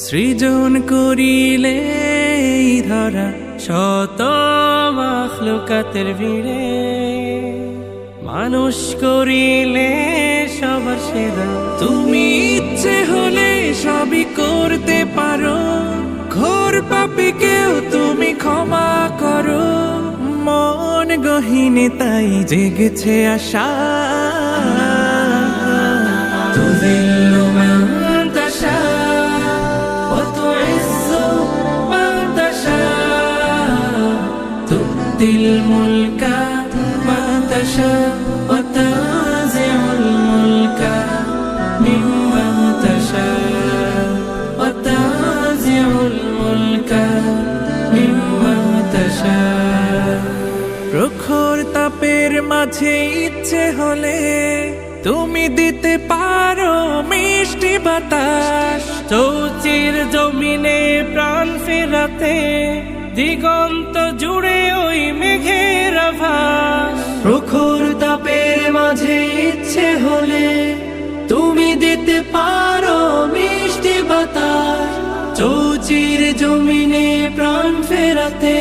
সৃজন করিলে এই ধরা শত মাখলুকাতের ভিড়ে, মানুষ করিলে সবার সেরা। তুমি ইচ্ছে হলে সবই করতে পারো, ঘোর পাপীকেও তুমি ক্ষমা করো। মন গহীনে তাই জেগেছে আশা, তুযিল্লু মান তাশা ওয়া তুইজ্জু মান তাশা, তু'তিল মুলকা মান তাশা ওয়া তানজি'উল মুলকা মিম্মান তাশা ওয়া তানজি'উল মুলকা মিম্মান তাশা। প্রখর তাপের মাঝে ইচ্ছে হলে তুমি দিতে পারো মিষ্টি বাতাস, চৌচির জমিনে প্রাণ ফেরাতে দিগন্ত জুড়ে ওই মেঘের আভাস। প্রখর তাপের মাঝে ইচ্ছে হলে তুমি দিতে পারো মিষ্টি বাতাস, চৌচির জমিনে প্রাণ ফেরাতে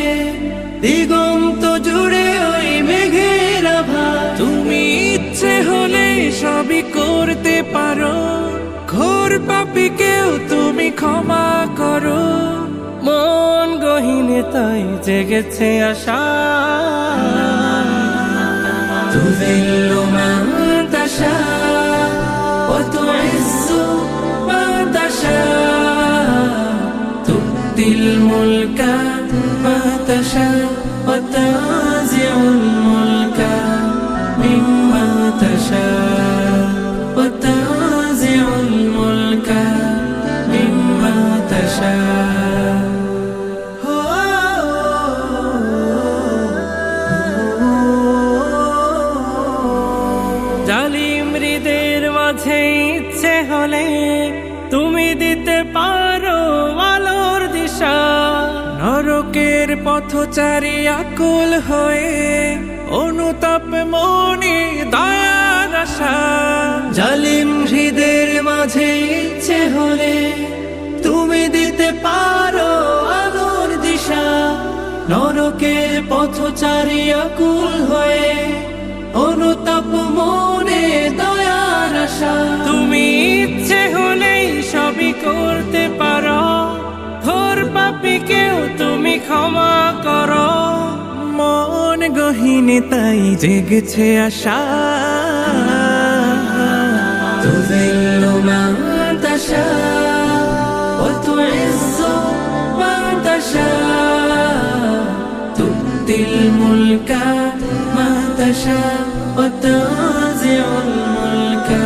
দিগন্ত জুড়ে ওই মেঘের আভাস। তুমি ইচ্ছে হলে সবই করতে পারো, ঘোর পাপীকেও তুমি ক্ষমা করো। মন গহীনে তাই জেগেছে আশা, তুযিল্লু মান তাশা ওয়া তুইজ্জু মান তাশা, তু'তিল মুলকা মান তাশা ওয়া তানজি'উল মুলকা মিম্মান তাশা ওয়া তানজি'উল মুলকা মিম্মান তাশা। জালিম হৃদের মাঝে ইচ্ছে হলে তুমি দিতে পারো আলোর দিশা, নরকের পথচারী আকুল হয়ে অনুতাপ মনে দয়ার আশা। জালিম হৃদের মাঝে ইচ্ছে হলে তুমি দিতে পারো আলোর দিশা, নরকের পথচারী আকুল হয়ে অনুতাপ মনে দয়ার আশা। তুমি ইচ্ছে হলেই সবই করতে পারো, ঘোর পাপীকেও তুমি ক্ষমা করো। মন গহীনে তাই জেগেছে আশা, তুযিল্লু মান তাশা ওয়া তুইজ্জু মান তাশা, তু'তিল মুলকা মান তাশা ওয়া তানজি'উল মুলকা